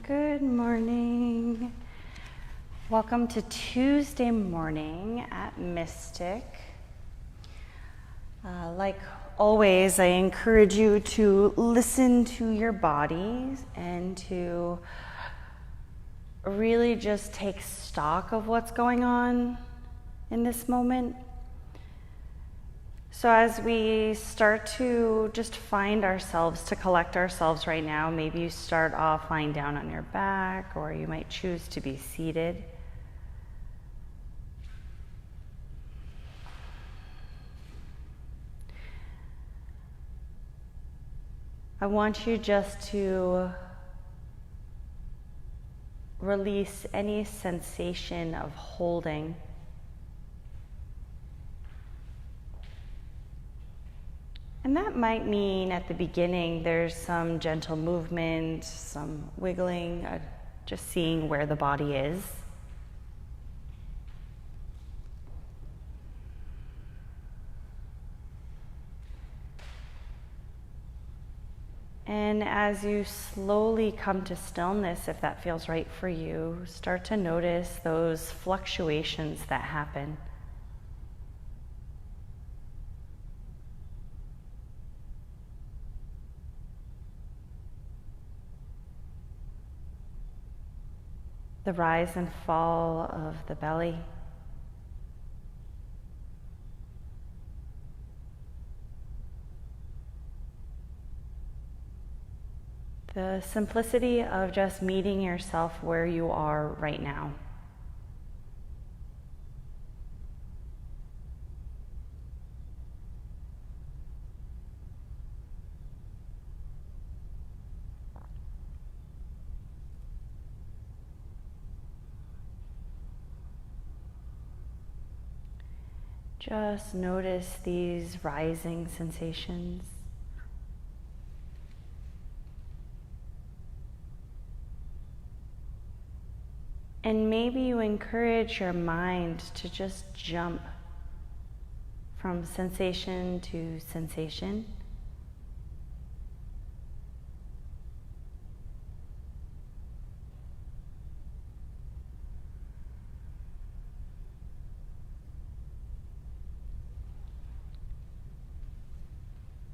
Good morning. Welcome to Tuesday morning at Mystic. Like always, I encourage you to listen to your bodies and to really just take stock of what's going on in this moment. So as we start to just find ourselves, to collect ourselves right now, maybe you start off lying down on your back, or you might choose to be seated. I want you just to release any sensation of holding. And that might mean at the beginning there's some gentle movement, some wiggling, just seeing where the body is. And as you slowly come to stillness, if that feels right for you, start to notice those fluctuations that happen. The rise and fall of the belly. The simplicity of just meeting yourself where you are right now. Just notice these rising sensations. And maybe you encourage your mind to just jump from sensation to sensation.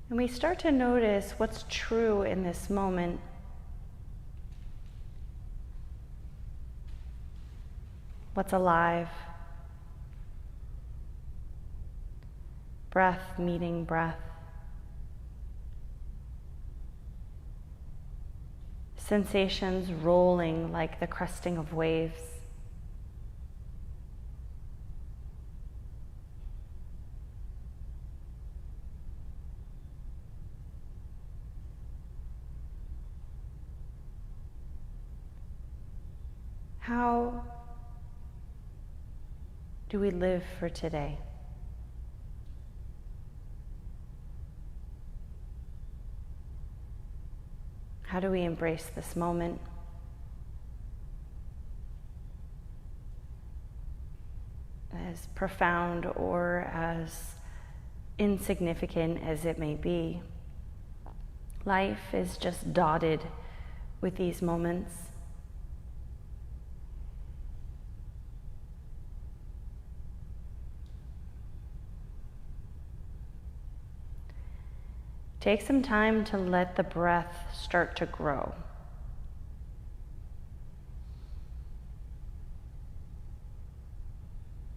And we start to notice what's true in this moment. What's alive? Breath meeting breath. Sensations rolling like the cresting of waves. How do we live for today? How do we embrace this moment? As profound or as insignificant as it may be, life is just dotted with these moments. Take some time to let the breath start to grow.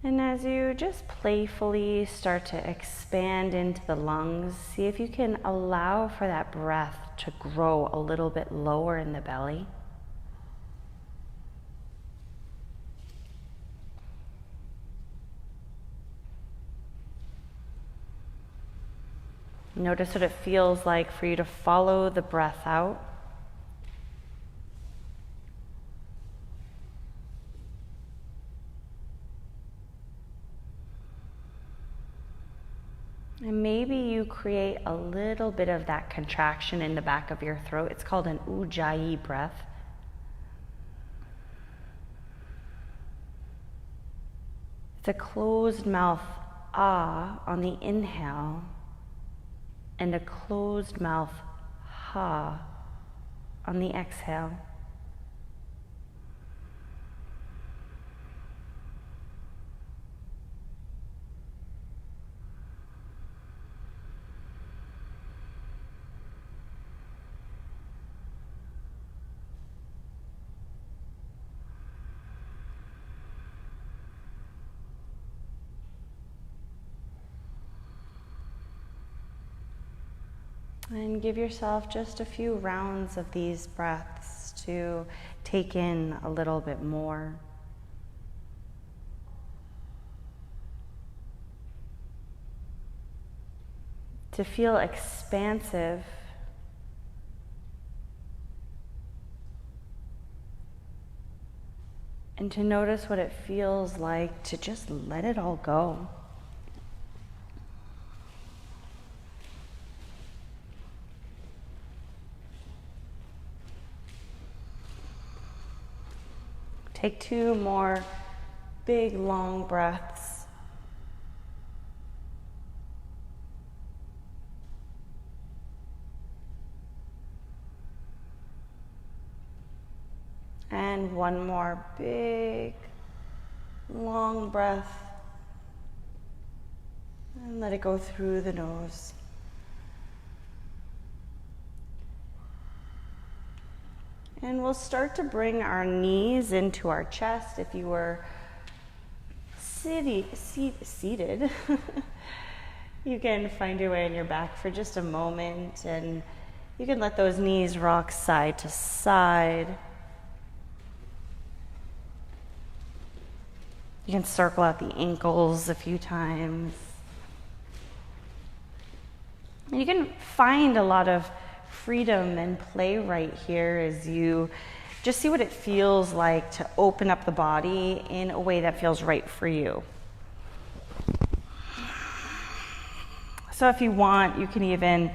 And as you just playfully start to expand into the lungs, see if you can allow for that breath to grow a little bit lower in the belly. Notice what it feels like for you to follow the breath out. And maybe you create a little bit of that contraction in the back of your throat. It's called an ujjayi breath. It's a closed mouth ah on the inhale, and a closed mouth ha on the exhale. And give yourself just a few rounds of these breaths to take in a little bit more. To feel expansive. And to notice what it feels like to just let it all go. Take 2 more big, long breaths. And 1 more big, long breath. And let it go through the nose. And we'll start to bring our knees into our chest. If you were seated, you can find your way on your back for just a moment, and you can let those knees rock side to side. You can circle out the ankles a few times. And you can find a lot of freedom and play right here as you just see what it feels like to open up the body in a way that feels right for you. So if you want, you can even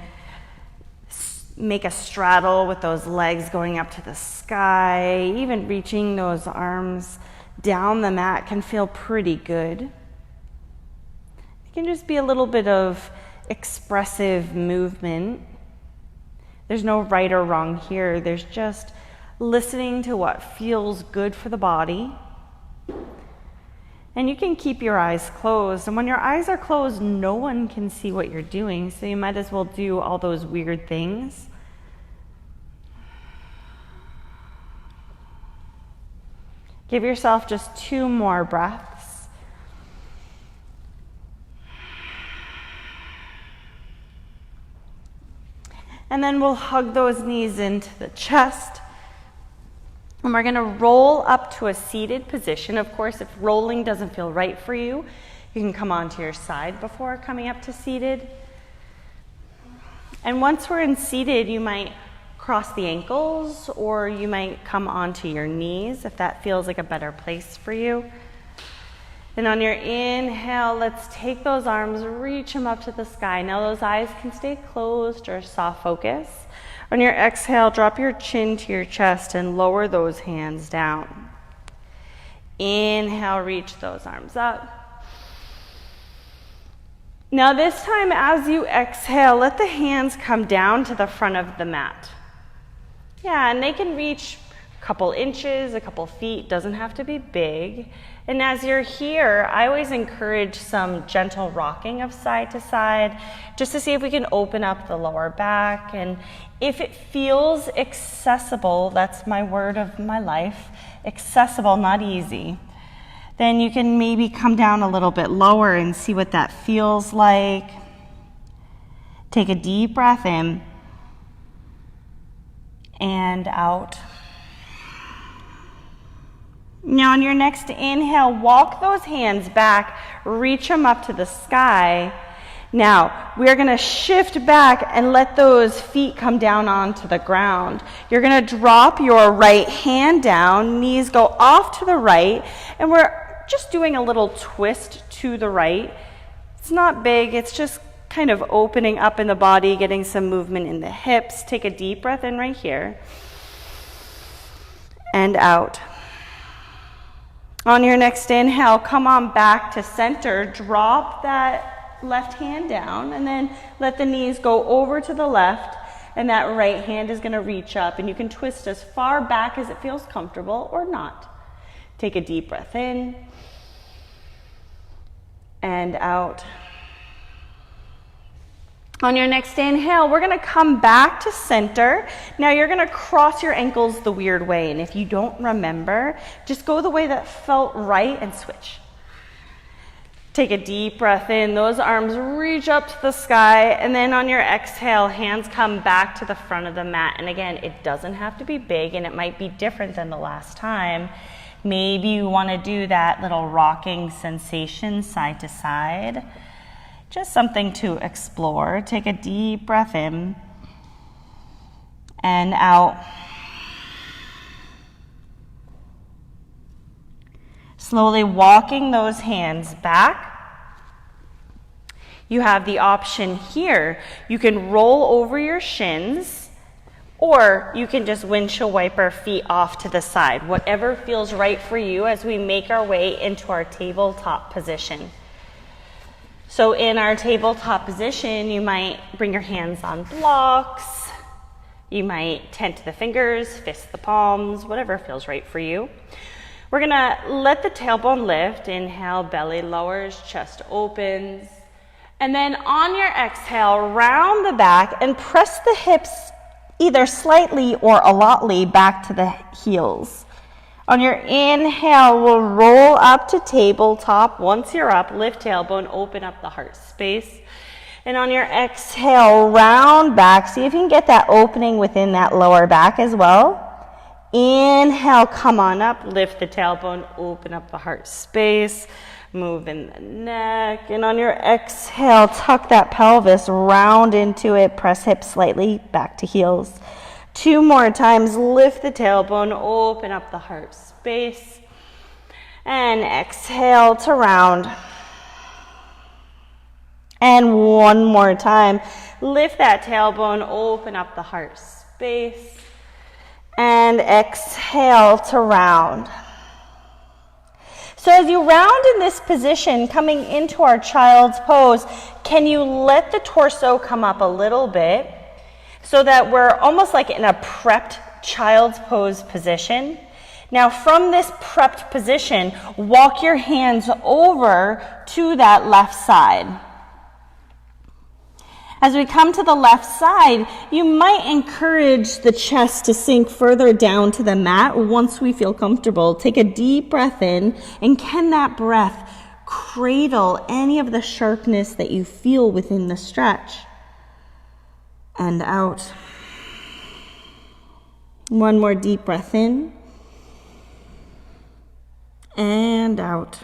make a straddle with those legs going up to the sky. Even reaching those arms down the mat can feel pretty good. It can just be a little bit of expressive movement. There's no right or wrong here. There's just listening to what feels good for the body. And you can keep your eyes closed. And when your eyes are closed, no one can see what you're doing. So you might as well do all those weird things. Give yourself just 2 more breaths. And then we'll hug those knees into the chest. And we're going to roll up to a seated position. Of course, if rolling doesn't feel right for you, you can come onto your side before coming up to seated. And once we're in seated, you might cross the ankles, or you might come onto your knees if that feels like a better place for you. And on your inhale, let's take those arms, reach them up to the sky. Now those eyes can stay closed or soft focus. On your exhale, drop your chin to your chest and lower those hands down. Inhale, reach those arms up. Now this time, as you exhale, let the hands come down to the front of the mat. Yeah, and they can reach a couple inches, a couple feet, doesn't have to be big. And as you're here, I always encourage some gentle rocking of side to side, just to see if we can open up the lower back. And if it feels accessible, that's my word of my life, accessible, not easy, then you can maybe come down a little bit lower and see what that feels like. Take a deep breath in and out. Now on your next inhale, walk those hands back, reach them up to the sky. Now, we're going to shift back and let those feet come down onto the ground. You're going to drop your right hand down, knees go off to the right, and we're just doing a little twist to the right. It's not big, it's just kind of opening up in the body, getting some movement in the hips. Take a deep breath in right here. And out. On your next inhale, come on back to center. Drop that left hand down, and then let the knees go over to the left, and that right hand is going to reach up, and you can twist as far back as it feels comfortable or not. Take a deep breath in and out. On your next inhale, we're going to come back to center. Now you're going to cross your ankles the weird way, and if you don't remember, just go the way that felt right and switch. Take a deep breath in. Those arms reach up to the sky, and then on your exhale, hands come back to the front of the mat. And again, it doesn't have to be big, and it might be different than the last time. Maybe you want to do that little rocking sensation side to side. Just something to explore. Take a deep breath in and out. Slowly walking those hands back. You have the option here. You can roll over your shins, or you can just windshield wiper feet off to the side. Whatever feels right for you as we make our way into our tabletop position. So in our tabletop position, you might bring your hands on blocks. You might tent the fingers, fist the palms, whatever feels right for you. We're gonna let the tailbone lift. Inhale, belly lowers, chest opens. And then on your exhale, round the back and press the hips either slightly or a lotly back to the heels. On your inhale, we'll roll up to tabletop. Once you're up, lift tailbone, open up the heart space. And on your exhale, round back. See if you can get that opening within that lower back as well. Inhale, come on up, lift the tailbone, open up the heart space, move in the neck. And on your exhale, tuck that pelvis, round into it, press hips slightly back to heels. 2 more times, lift the tailbone, open up the heart space. And exhale to round. And 1 more time, lift that tailbone, open up the heart space. And exhale to round. So as you round in this position, coming into our child's pose, can you let the torso come up a little bit so that we're almost like in a prepped child's pose position? Now from this prepped position, walk your hands over to that left side. As we come to the left side, you might encourage the chest to sink further down to the mat once we feel comfortable. Take a deep breath in, and can that breath cradle any of the sharpness that you feel within the stretch? And out. 1 more deep breath in, and out.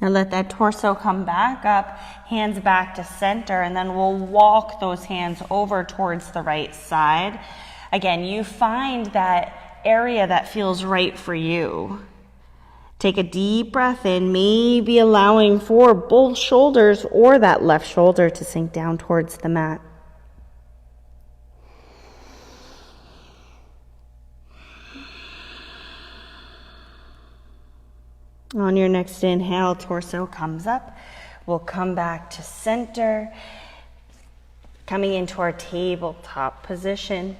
Now let that torso come back up, hands back to center, and then we'll walk those hands over towards the right side. Again, you find that area that feels right for you. Take a deep breath in, maybe allowing for both shoulders or that left shoulder to sink down towards the mat. On your next inhale, torso comes up. We'll come back to center, coming into our tabletop position.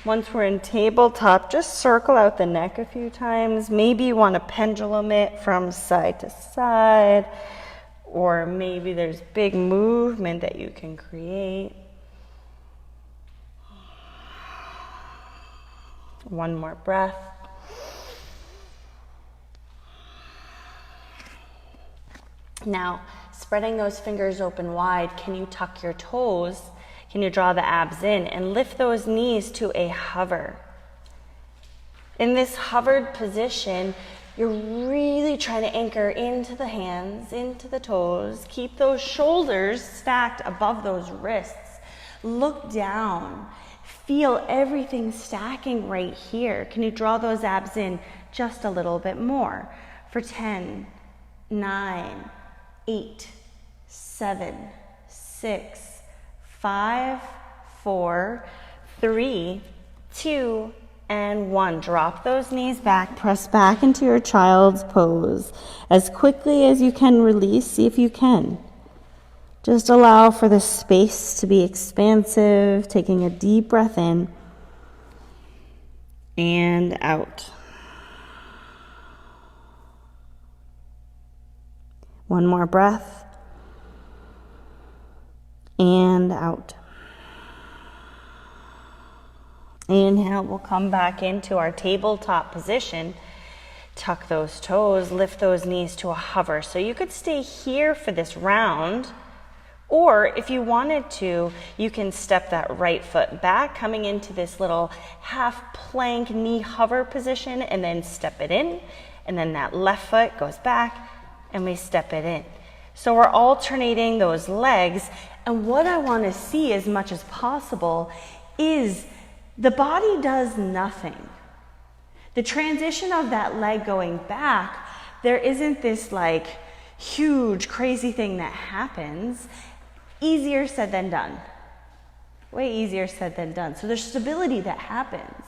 Once we're in tabletop, just circle out the neck a few times. Maybe you want to pendulum it from side to side, or maybe there's big movement that you can create. 1 more breath. Now, spreading those fingers open wide, can you tuck your toes? Can you draw the abs in and lift those knees to a hover? In this hovered position, you're really trying to anchor into the hands, into the toes. Keep those shoulders stacked above those wrists. Look down. Feel everything stacking right here. Can you draw those abs in just a little bit more? For 10, 9, 8, 7, 6, 5, 4, 3, 2, and 1. Drop those knees back, press back into your child's pose. As quickly as you can release, see if you can. Just allow for the space to be expansive, taking a deep breath in and out. 1 more breath, and out. Inhale, we'll come back into our tabletop position. Tuck those toes, lift those knees to a hover. So you could stay here for this round, or if you wanted to, you can step that right foot back, coming into this little half plank knee hover position, and then step it in, and then that left foot goes back, and we step it in. So we're alternating those legs, and what I want to see as much as possible is the body does nothing. The transition of that leg going back, there isn't this like huge crazy thing that happens. Easier said than done. Way easier said than done. So there's stability that happens.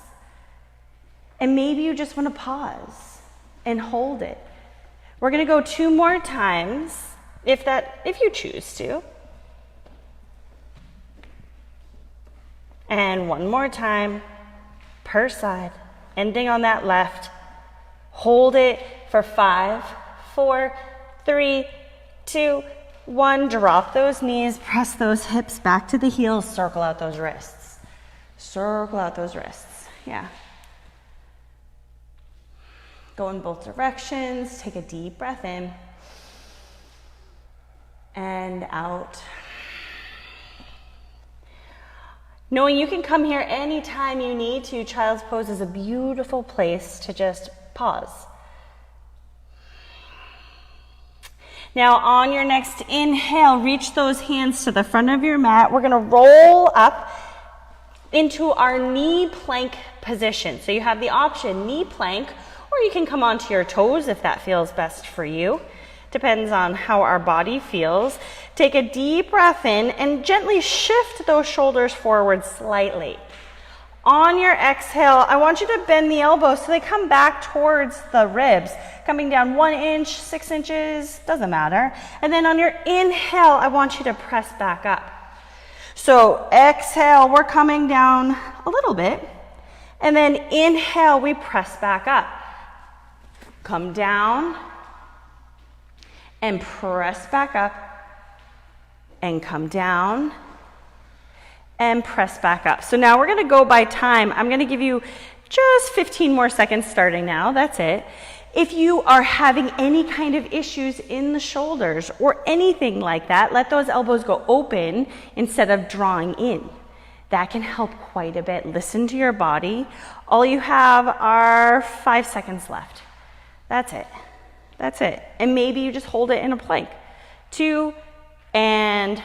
And maybe you just want to pause and hold it. We're going to go 2 more times if you choose to. And 1 more time per side. Ending on that left. Hold it for 5, 4, 3, 2, 1. Drop those knees, press those hips back to the heels, circle out those wrists. Circle out those wrists. Yeah. Go in both directions. Take a deep breath in and out. Knowing you can come here anytime you need to, child's pose is a beautiful place to just pause. Now on your next inhale, reach those hands to the front of your mat. We're gonna roll up into our knee plank position. So you have the option knee plank, or you can come onto your toes if that feels best for you. Depends on how our body feels. Take a deep breath in and gently shift those shoulders forward slightly. On your exhale, I want you to bend the elbows so they come back towards the ribs, coming down 1 inch, 6 inches, doesn't matter. And then on your inhale, I want you to press back up. So exhale, we're coming down a little bit. And then inhale, we press back up. Come down and press back up and come down and press back up. So now we're going to go by time. I'm going to give you just 15 more seconds starting now. That's it. If you are having any kind of issues in the shoulders or anything like that, let those elbows go open instead of drawing in. That can help quite a bit. Listen to your body. All you have are 5 seconds left. That's it. That's it. And maybe you just hold it in a plank. 2 and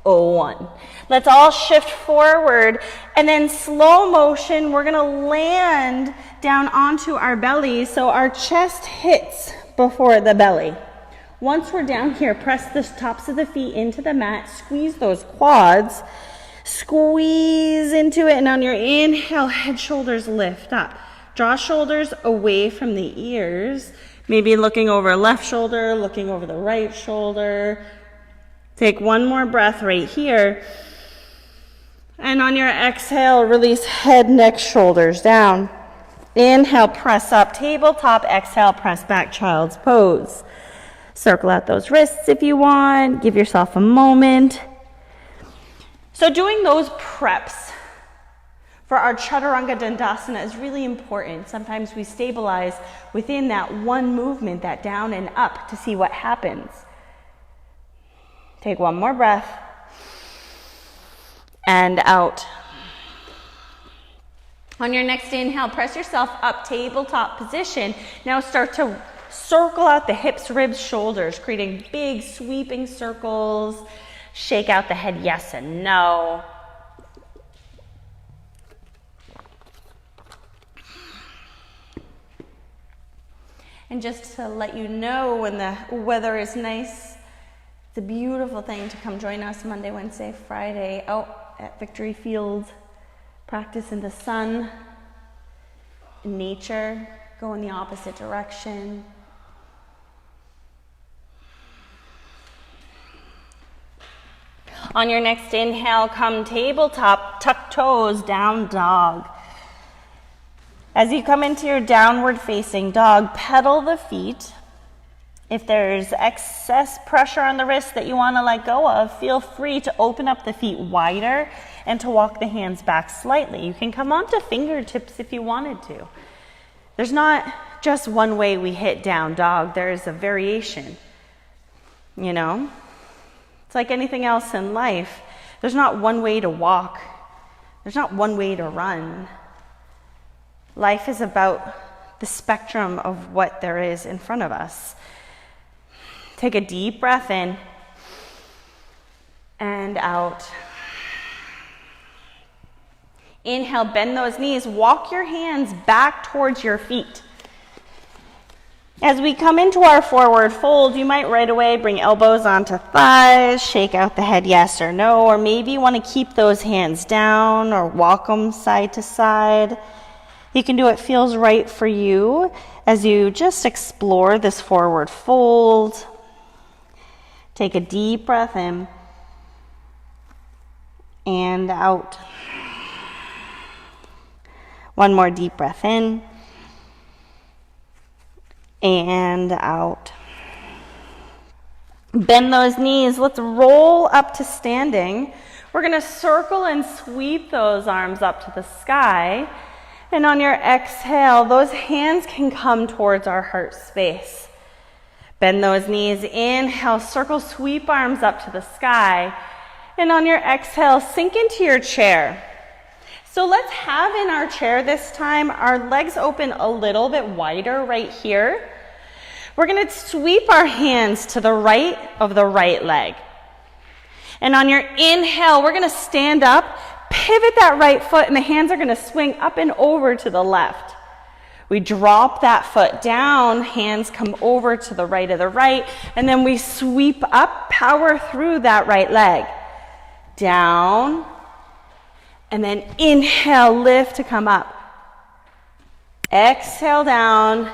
1. Let's all shift forward, and then slow motion, we're gonna land down onto our belly so our chest hits before the belly. Once we're down here, press the tops of the feet into the mat, squeeze those quads, squeeze into it, and on your inhale, head, shoulders lift up. Draw shoulders away from the ears, maybe looking over left shoulder, looking over the right shoulder. Take 1 more breath right here. And on your exhale, release head, neck, shoulders down. Inhale, press up, tabletop. Exhale, press back, child's pose. Circle out those wrists if you want. Give yourself a moment. So doing those preps for our Chaturanga Dandasana is really important. Sometimes we stabilize within that one movement, that down and up, to see what happens. Take 1 more breath and out. On your next inhale, press yourself up, tabletop position. Now start to circle out the hips, ribs, shoulders, creating big sweeping circles. Shake out the head, yes and no. And just to let you know, when the weather is nice, it's a beautiful thing to come join us Monday, Wednesday, Friday out at Victory Field. Practice in the sun, in nature, go in the opposite direction. On your next inhale, come tabletop, tuck toes, down dog. As you come into your downward facing dog, pedal the feet. If there's excess pressure on the wrist that you want to let go of, feel free to open up the feet wider and to walk the hands back slightly. You can come onto fingertips if you wanted to. There's not just one way we hit down dog. There's a variation, you know? It's like anything else in life. There's not one way to walk. There's not one way to run. Life is about the spectrum of what there is in front of us. Take a deep breath in and out. Inhale, bend those knees. Walk your hands back towards your feet. As we come into our forward fold, you might right away bring elbows onto thighs, shake out the head yes or no, or maybe you want to keep those hands down or walk them side to side. You can do what feels right for you as you just explore this forward fold. Take a deep breath in and out. One more deep breath in and out. Bend those knees. Let's roll up to standing. We're going to circle and sweep those arms up to the sky. And on your exhale, those hands can come towards our heart space. Bend those knees. Inhale, circle, sweep arms up to the sky. And on your exhale, sink into your chair. So let's have in our chair this time our legs open a little bit wider right here. We're going to sweep our hands to the right of the right leg. And on your inhale, we're going to stand up, pivot that right foot, and the hands are going to swing up and over to the left. We drop that foot down, hands come over to the right of the right, and then we sweep up, power through that right leg. Down. And then inhale, lift to come up. Exhale down.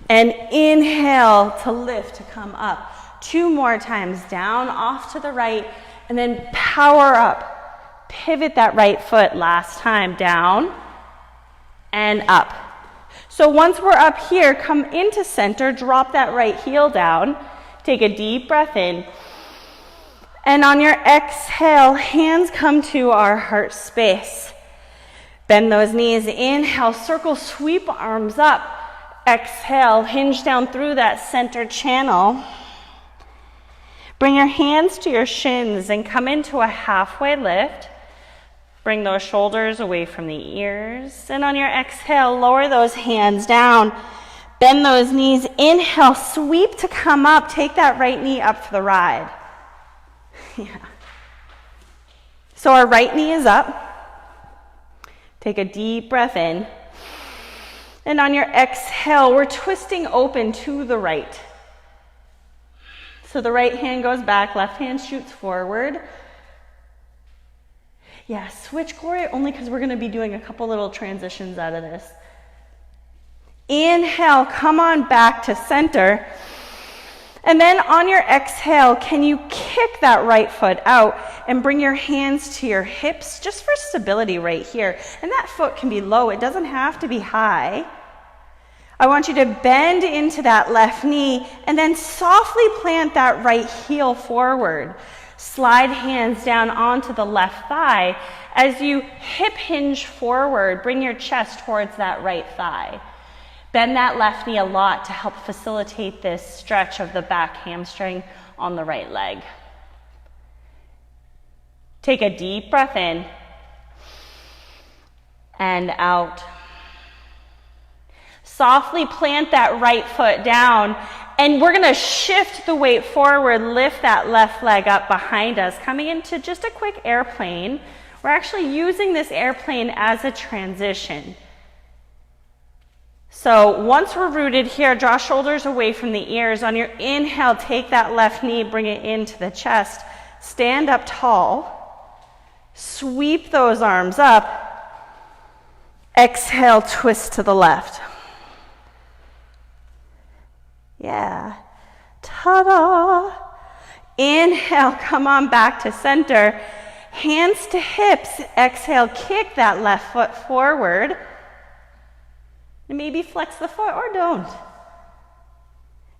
And inhale to lift to come up. 2 more times. Down, off to the right. And then power up. Pivot that right foot last time. Down and up. So once we're up here, come into center. Drop that right heel down. Take a deep breath in. And on your exhale, hands come to our heart space. Bend those knees. Inhale, circle, sweep arms up. Exhale, hinge down through that center channel. Bring your hands to your shins and come into a halfway lift. Bring those shoulders away from the ears. And on your exhale, lower those hands down. Bend those knees. Inhale, sweep to come up. Take that right knee up for the ride. Yeah. So our right knee is up. Take a deep breath in. And on your exhale, we're twisting open to the right. So the right hand goes back, left hand shoots forward. Yeah, switch, Gloria, only because we're going to be doing a couple little transitions out of this. Inhale, come on back to center. And then on your exhale, can you kick that right foot out and bring your hands to your hips just for stability right here. And that foot can be low. It doesn't have to be high. I want you to bend into that left knee and then softly plant that right heel forward. Slide hands down onto the left thigh. As you hip hinge forward, bring your chest towards that right thigh. Bend that left knee a lot to help facilitate this stretch of the back hamstring on the right leg. Take a deep breath in and out. Softly plant that right foot down, and we're going to shift the weight forward, lift that left leg up behind us, coming into just a quick airplane. We're actually using this airplane as a transition. So once we're rooted here, draw shoulders away from the ears. On your inhale, take that left knee, bring it into the chest. Stand up tall. Sweep those arms up. Exhale, twist to the left. Yeah. Ta-da! Inhale, come on back to center. Hands to hips. Exhale, kick that left foot forward. And maybe flex the foot or don't.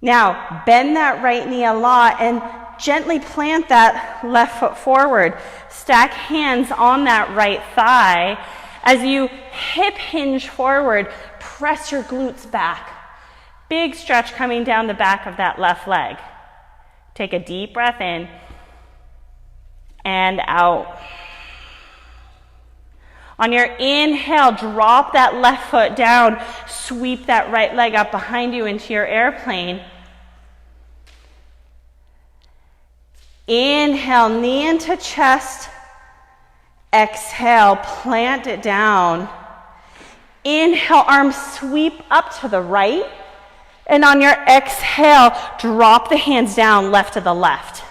Now, bend that right knee a lot and gently plant that left foot forward. Stack hands on that right thigh. As you hip hinge forward, press your glutes back. Big stretch coming down the back of that left leg. Take a deep breath in and out. On your inhale, drop that left foot down. Sweep that right leg up behind you into your airplane. Inhale, knee into chest. Exhale, plant it down. Inhale, arms sweep up to the right. And on your exhale, drop the hands down left to the left.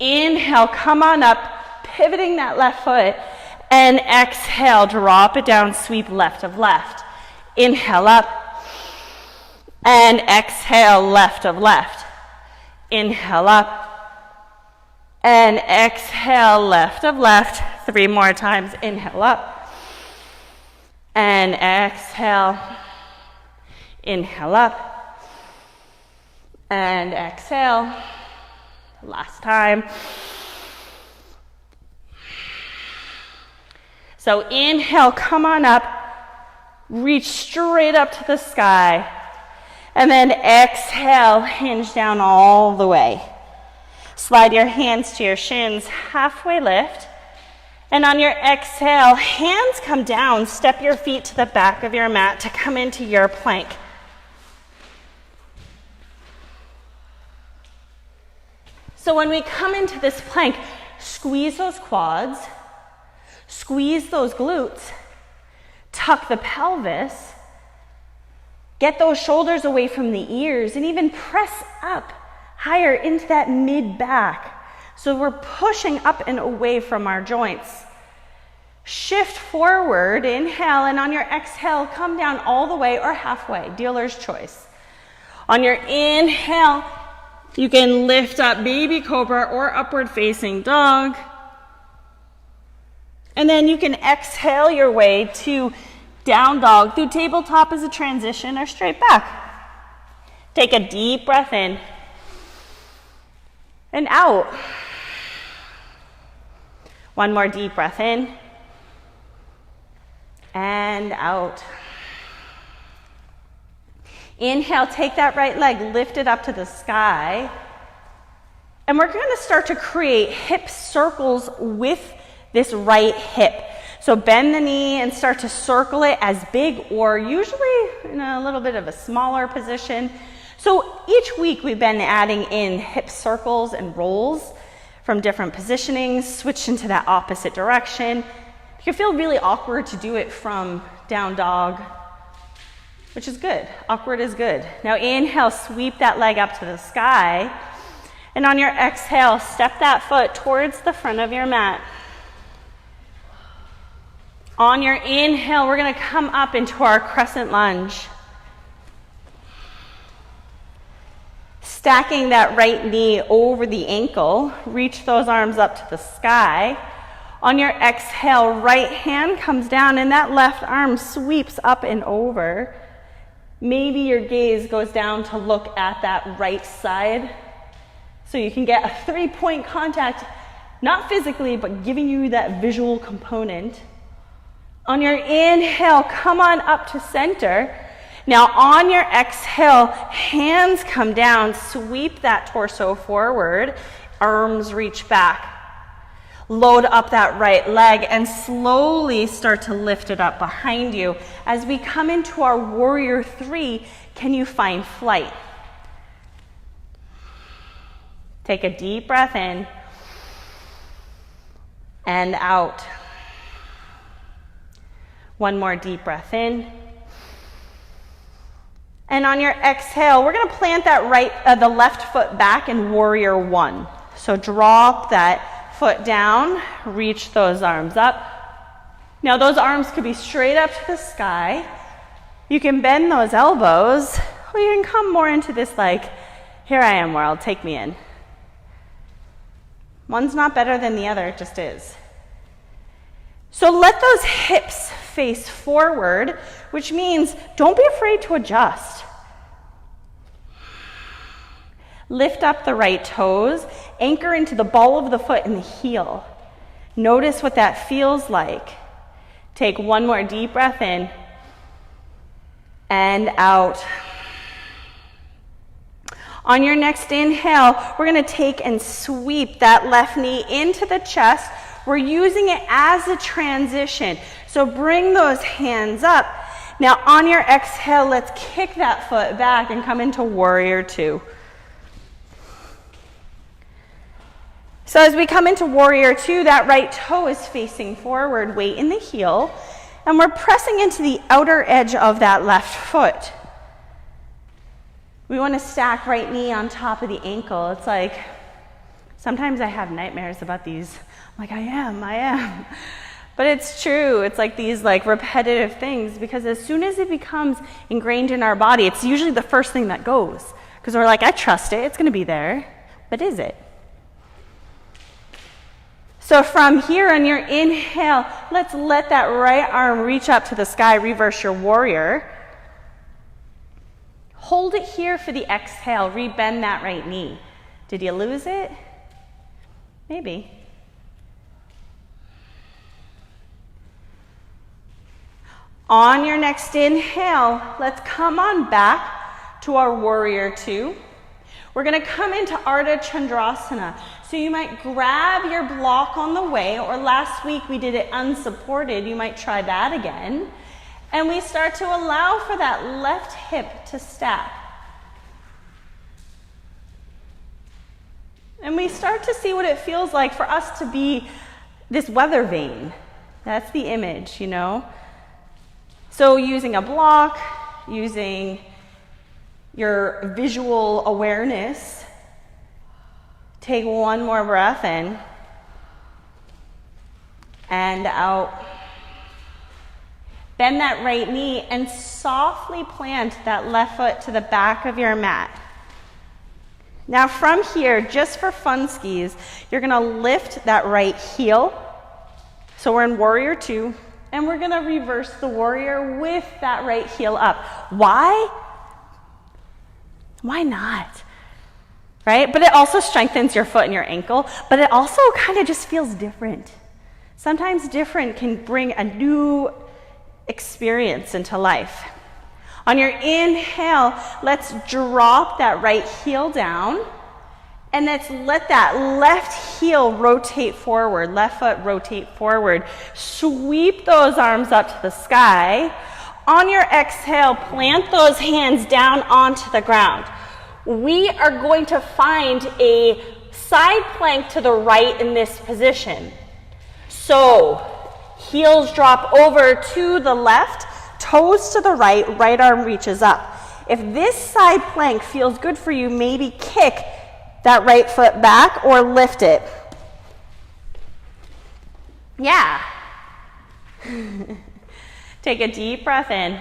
Inhale, come on up, pivoting that left foot. And exhale, drop it down, sweep left of left. Inhale up. And exhale, left of left. Inhale up. And exhale, left of left. 3 more times. Inhale up. And exhale. Inhale up. And exhale. Last time. So inhale, come on up. Reach straight up to the sky. And then exhale, hinge down all the way. Slide your hands to your shins, halfway lift. And on your exhale, hands come down. Step your feet to the back of your mat to come into your plank. So when we come into this plank, squeeze those quads, squeeze those glutes, tuck the pelvis, get those shoulders away from the ears, and even press up higher into that mid-back. So we're pushing up and away from our joints. Shift forward, inhale, and on your exhale, come down all the way or halfway, dealer's choice. On your inhale, you can lift up baby cobra or upward facing dog. And then you can exhale your way to down dog through tabletop as a transition or straight back. Take a deep breath in and out. One more deep breath in and out. Inhale, take that right leg, lift it up to the sky. And we're going to start to create hip circles with this right hip. So bend the knee and start to circle it as big or usually in a little bit of a smaller position. So each week we've been adding in hip circles and rolls from different positionings, switch into that opposite direction. You can feel really awkward to do it from down dog, which is good. Awkward is good. Now inhale, sweep that leg up to the sky. And on your exhale, step that foot towards the front of your mat. On your inhale, we're going to come up into our crescent lunge. Stacking that right knee over the ankle, reach those arms up to the sky. On your exhale, right hand comes down and that left arm sweeps up and over. Maybe your gaze goes down to look at that right side so you can get a 3-point contact, not physically, but giving you that visual component. On your inhale, come on up to center. Now on your exhale, hands come down, sweep that torso forward, arms reach back. Load up that right leg and slowly start to lift it up behind you. As we come into our warrior 3, can you find flight? Take a deep breath in and out. One more deep breath in. And on your exhale, we're going to plant that the left foot back in warrior 1. So drop that foot down, reach those arms up. Now those arms could be straight up to the sky. You can bend those elbows, or you can come more into this like, here I am world, take me in. One's not better than the other, it just is. So let those hips face forward, which means don't be afraid to adjust. Lift up the right toes, anchor into the ball of the foot and the heel. Notice what that feels like. Take one more deep breath in and out. On your next inhale, we're going to take and sweep that left knee into the chest. We're using it as a transition. So bring those hands up. Now on your exhale, let's kick that foot back and come into warrior two. So as we come into warrior two, that right toe is facing forward, weight in the heel, and we're pressing into the outer edge of that left foot. We want to stack right knee on top of the ankle. It's like, sometimes I have nightmares about these. I'm like, I am. But it's true. It's like these like repetitive things, because as soon as it becomes ingrained in our body, it's usually the first thing that goes. Because we're like, I trust it. It's going to be there. But is it? So from here on your inhale, let's let that right arm reach up to the sky. Reverse your warrior. Hold it here for the exhale. Rebend that right knee. Did you lose it? Maybe. On your next inhale, let's come on back to our warrior two. We're going to come into Ardha Chandrasana. So you might grab your block on the way, or last week we did it unsupported. You might try that again. And we start to allow for that left hip to stack. And we start to see what it feels like for us to be this weather vane. That's the image, you know. So using a block, using your visual awareness, take one more breath in and out. Bend that right knee and softly plant that left foot to the back of your mat. Now from here, just for funskies, you're going to lift that right heel. So we're in warrior two, and we're going to reverse the warrior with that right heel up. Why? Why not? Right? But it also strengthens your foot and your ankle, but it also kind of just feels different. Sometimes different can bring a new experience into life. On your inhale, let's drop that right heel down, and let's let that left heel rotate forward, left foot rotate forward. Sweep those arms up to the sky. On your exhale, plant those hands down onto the ground. We are going to find a side plank to the right in this position. So, heels drop over to the left, toes to the right, right arm reaches up. If this side plank feels good for you, maybe kick that right foot back or lift it. Yeah. Take a deep breath in.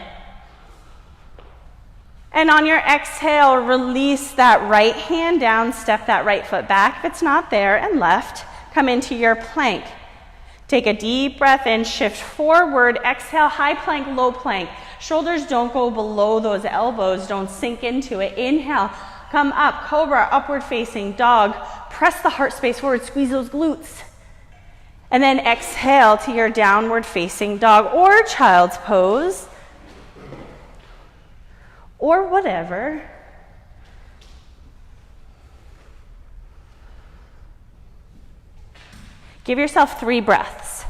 And on your exhale, release that right hand down, step that right foot back if it's not there, and left. Come into your plank. Take a deep breath in, shift forward, exhale, high plank, low plank. Shoulders don't go below those elbows, don't sink into it. Inhale, come up, cobra, upward facing dog. Press the heart space forward, squeeze those glutes. And then exhale to your downward facing dog or child's pose. Or whatever. Give yourself 3 breaths.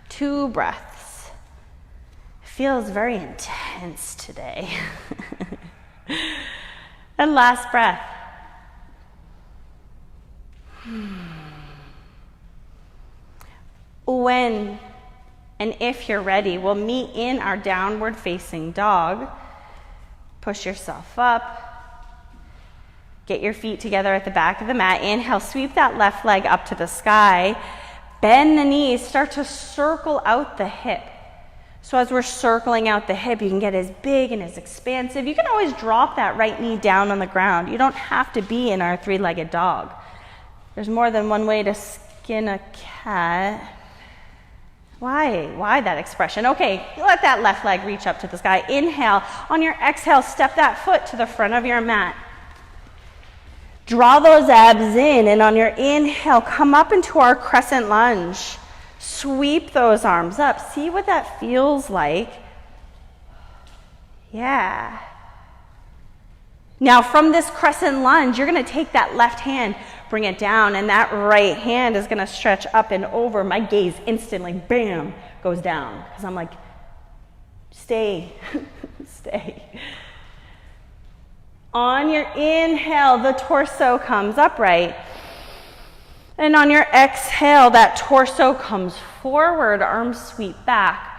2 breaths. Feels very intense today. And last breath. When and if you're ready, we'll meet in our downward facing dog. Push yourself up. Get your feet together at the back of the mat. Inhale, sweep that left leg up to the sky. Bend the knees, start to circle out the hip. So as we're circling out the hip, you can get as big and as expansive. You can always drop that right knee down on the ground. You don't have to be in our 3-legged dog. There's more than one way to skin a cat. Why that expression? Okay, let that left leg reach up to the sky. Inhale. On your exhale, step that foot to the front of your mat. Draw those abs in, and on your inhale, come up into our crescent lunge. Sweep those arms up. See what that feels like. Yeah. Now from this crescent lunge, you're going to take that left hand, bring it down, and that right hand is going to stretch up and over. My gaze instantly, bam, goes down because I'm like, stay, stay. On your inhale, the torso comes upright. And on your exhale, that torso comes forward, arms sweep back.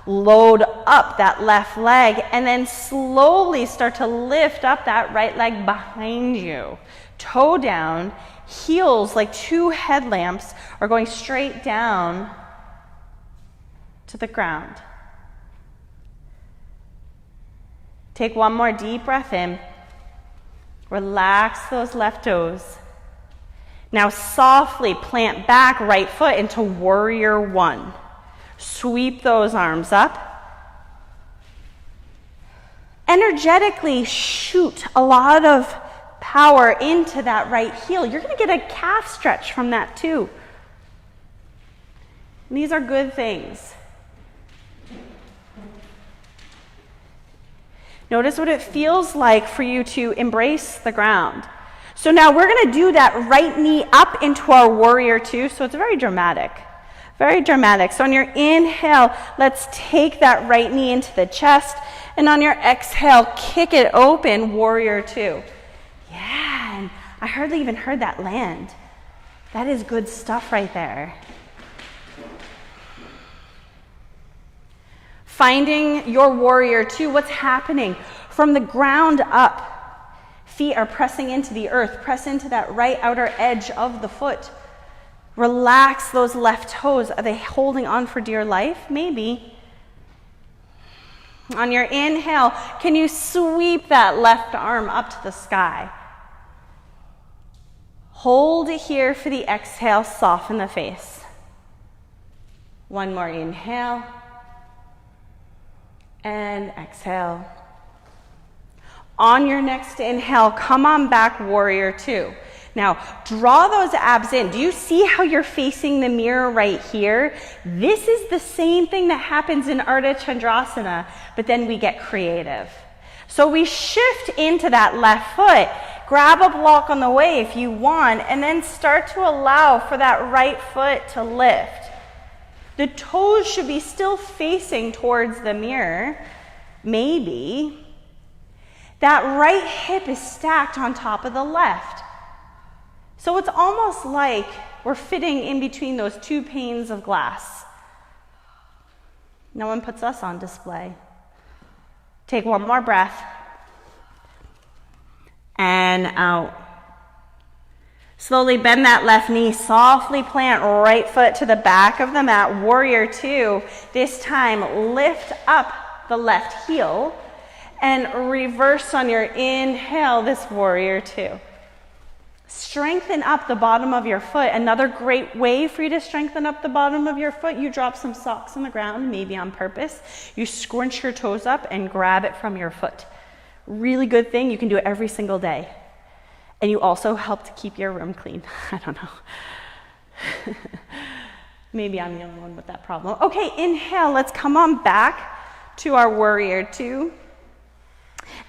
Load up that left leg and then slowly start to lift up that right leg behind you. Toe down, heels like two headlamps are going straight down to the ground. Take one more deep breath in. Relax those left toes. Now softly plant back right foot into warrior one. Sweep those arms up. Energetically shoot a lot of power into that right heel. You're going to get a calf stretch from that too. And these are good things. Notice what it feels like for you to embrace the ground. So now we're going to do that right knee up into our warrior two. So it's very dramatic. Very dramatic. So on your inhale, let's take that right knee into the chest. And on your exhale, kick it open, warrior two. Yeah, and I hardly even heard that land. That is good stuff right there. Finding your warrior two, what's happening? From the ground up, feet are pressing into the earth. Press into that right outer edge of the foot. Relax those left toes. Are they holding on for dear life? Maybe. On your inhale, can you sweep that left arm up to the sky? Hold it here for the exhale. Soften the face. One more inhale. And exhale. On your next inhale, come on back, warrior two. Now, draw those abs in. Do you see how you're facing the mirror right here? This is the same thing that happens in Ardha Chandrasana, but then we get creative. So we shift into that left foot, grab a block on the way if you want, and then start to allow for that right foot to lift. The toes should be still facing towards the mirror, maybe. That right hip is stacked on top of the left. So it's almost like we're fitting in between those two panes of glass. No one puts us on display. Take one more breath. And out. Slowly bend that left knee. Softly plant right foot to the back of the mat. Warrior two. This time, lift up the left heel. And reverse on your inhale this warrior two. Strengthen up the bottom of your foot. Another great way for you to strengthen up the bottom of your foot, you drop some socks on the ground, maybe on purpose. You scrunch your toes up and grab it from your foot. Really good thing. You can do it every single day. And you also help to keep your room clean. I don't know. Maybe I'm the only one with that problem. Okay, inhale. Let's come on back to our warrior two.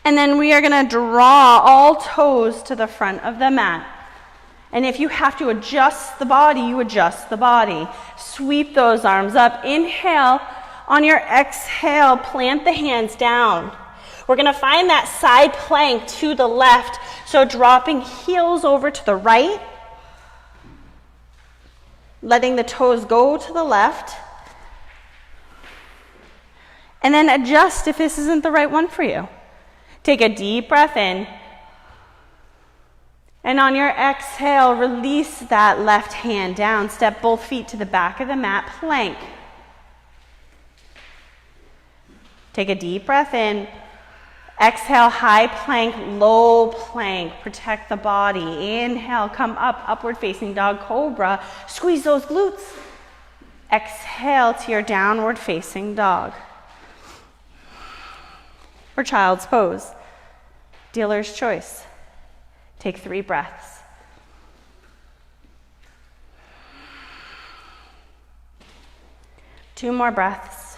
And then we are going to draw all toes to the front of the mat. And if you have to adjust the body, you adjust the body. Sweep those arms up. Inhale. On your exhale, plant the hands down. We're going to find that side plank to the left. So dropping heels over to the right. Letting the toes go to the left. And then adjust if this isn't the right one for you. Take a deep breath in. And on your exhale, release that left hand down. Step both feet to the back of the mat, plank. Take a deep breath in. Exhale, high plank, low plank. Protect the body. Inhale, come up, upward facing dog cobra. Squeeze those glutes. Exhale to your downward facing dog. Or child's pose. Dealer's choice. Take 3 breaths. Two more breaths.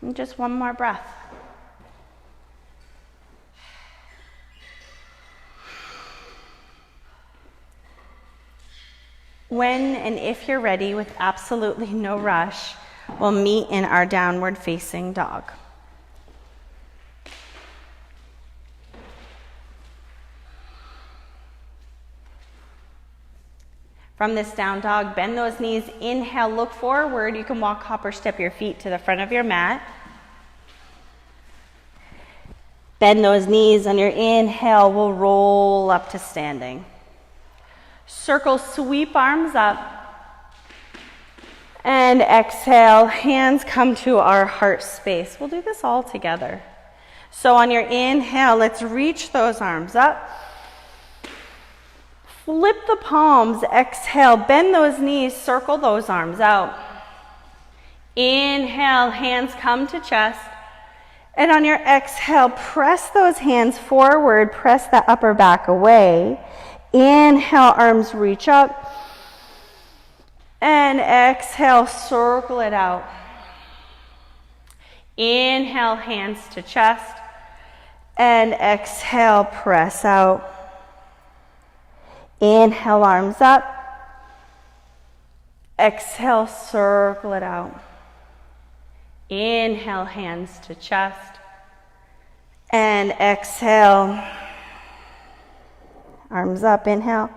And just one more breath. When and if you're ready, with absolutely no rush, we'll meet in our downward facing dog. From this down dog, bend those knees, inhale, look forward. You can walk, hop, or step your feet to the front of your mat. Bend those knees. On your inhale, we'll roll up to standing. Circle, sweep arms up. And exhale, hands come to our heart space. We'll do this all together. So on your inhale, let's reach those arms up. Flip the palms, exhale, bend those knees, circle those arms out. Inhale, hands come to chest. And on your exhale, press those hands forward, press the upper back away. Inhale, arms reach up. And exhale, circle it out. Inhale, hands to chest. And exhale, press out. Inhale, arms up. Exhale, circle it out. Inhale, hands to chest. And exhale, arms up, inhale.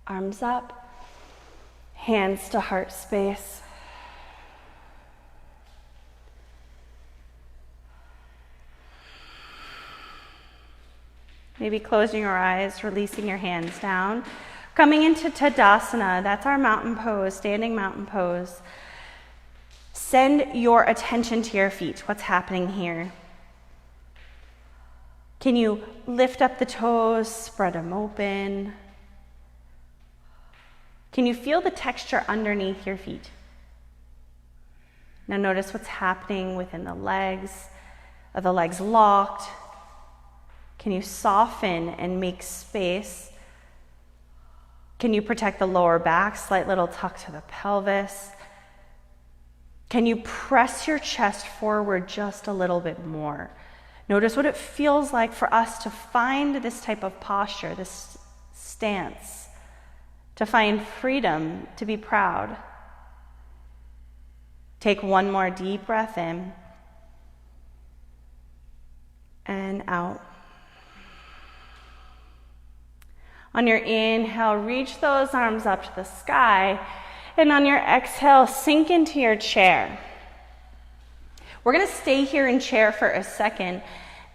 Arms up, hands to heart space. Maybe closing your eyes, releasing your hands down. Coming into Tadasana, that's our mountain pose, standing mountain pose. Send your attention to your feet. What's happening here? Can you lift up the toes, spread them open? Can you feel the texture underneath your feet? Now notice what's happening within the legs. Are the legs locked? Can you soften and make space? Can you protect the lower back? Slight little tuck to the pelvis. Can you press your chest forward just a little bit more? Notice what it feels like for us to find this type of posture, this stance. To find freedom, to be proud. Take one more deep breath in and out. On your inhale, reach those arms up to the sky, and on your exhale, sink into your chair. We're going to stay here in chair for a second.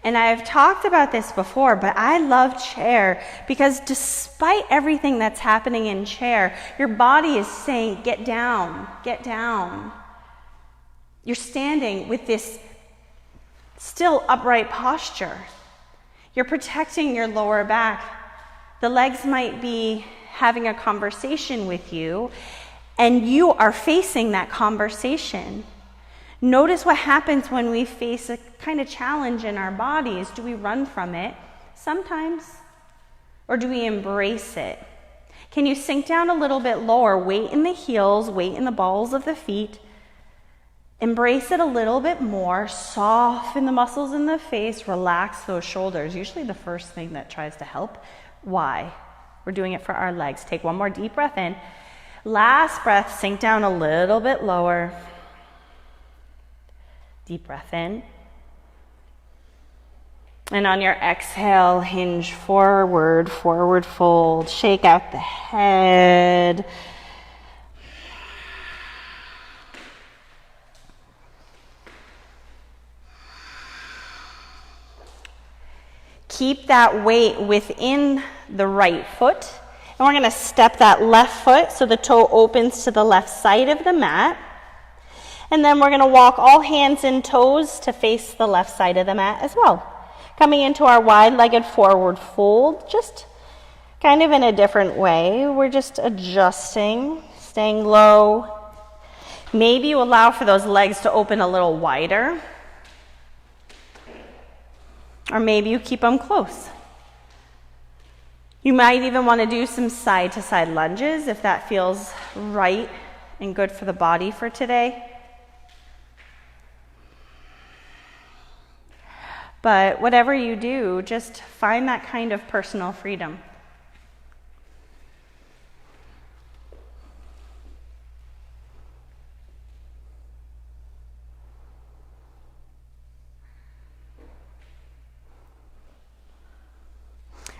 And I've talked about this before, but I love chair because despite everything that's happening in chair, your body is saying, get down, get down. You're standing with this still upright posture. You're protecting your lower back. The legs might be having a conversation with you, and you are facing that conversation. Notice what happens when we face a kind of challenge in our bodies. Do we run from it? Sometimes. Or do we embrace it? Can you sink down a little bit lower? Weight in the heels, weight in the balls of the feet. Embrace it a little bit more. Soften the muscles in the face. Relax those shoulders. Usually the first thing that tries to help. Why? We're doing it for our legs. Take one more deep breath in. Last breath, sink down a little bit lower. Deep breath in. And on your exhale, hinge forward, forward fold. Shake out the head. Keep that weight within the right foot. And we're going to step that left foot so the toe opens to the left side of the mat. And then we're going to walk all hands and toes to face the left side of the mat as well. Coming into our wide-legged forward fold, just kind of in a different way. We're just adjusting, staying low. Maybe you allow for those legs to open a little wider. Or maybe you keep them close. You might even want to do some side-to-side lunges if that feels right and good for the body for today. But whatever you do, just find that kind of personal freedom.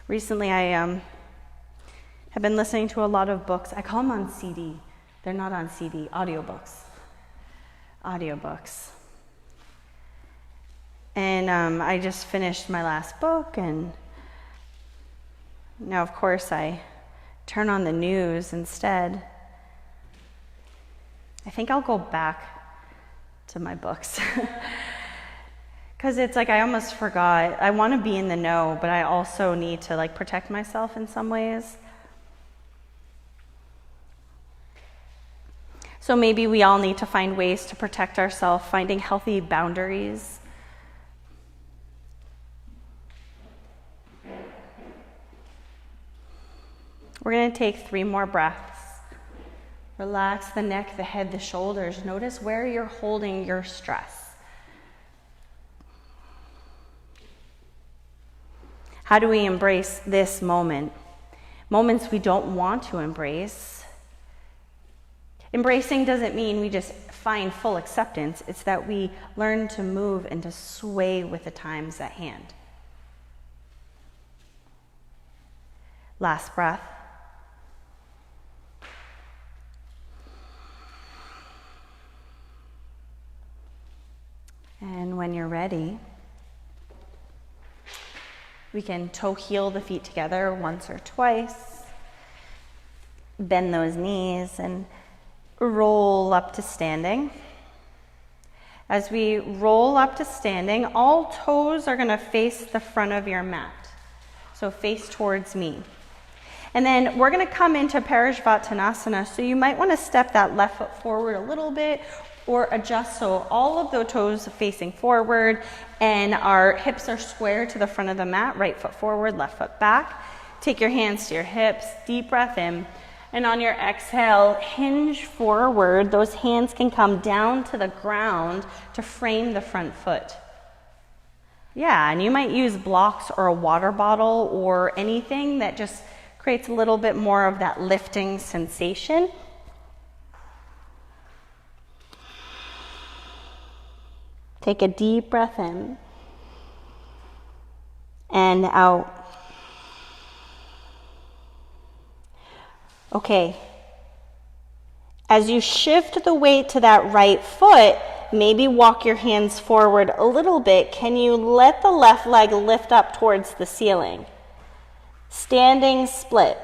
Recently, I have been listening to a lot of books. I call them on CD. They're not on CD, audiobooks. And I just finished my last book, and now, of course, I turn on the news instead. I think I'll go back to my books. Because it's like I almost forgot. I want to be in the know, but I also need to like protect myself in some ways. So maybe we all need to find ways to protect ourselves, finding healthy boundaries. We're going to take 3 more breaths. Relax the neck, the head, the shoulders. Notice where you're holding your stress. How do we embrace this moment? Moments we don't want to embrace. Embracing doesn't mean we just find full acceptance. It's that we learn to move and to sway with the times at hand. Last breath. And when you're ready, we can toe heel the feet together once or twice. Bend those knees and roll up to standing. As we roll up to standing, all toes are going to face the front of your mat. So face towards me. And then we're going to come into Parashvattanasana. So you might want to step that left foot forward a little bit or adjust so all of the toes facing forward and our hips are square to the front of the mat. Right foot forward, left foot back. Take your hands to your hips, deep breath in. And on your exhale, hinge forward. Those hands can come down to the ground to frame the front foot. Yeah, and you might use blocks or a water bottle or anything that just creates a little bit more of that lifting sensation. Take a deep breath in and out. Okay. As you shift the weight to that right foot, maybe walk your hands forward a little bit. Can you let the left leg lift up towards the ceiling? Standing split.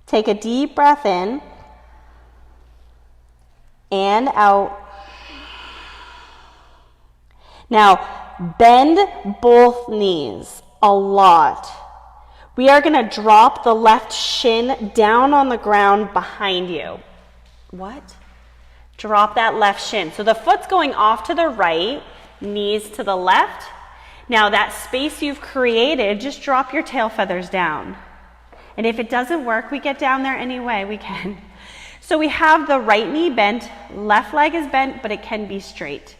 Take a deep breath in and out. Now, bend both knees a lot. We are going to drop the left shin down on the ground behind you. What? Drop that left shin. So the foot's going off to the right, knees to the left. Now that space you've created, just drop your tail feathers down. And if it doesn't work, we get down there anyway, we can. So we have the right knee bent, left leg is bent, but it can be straight.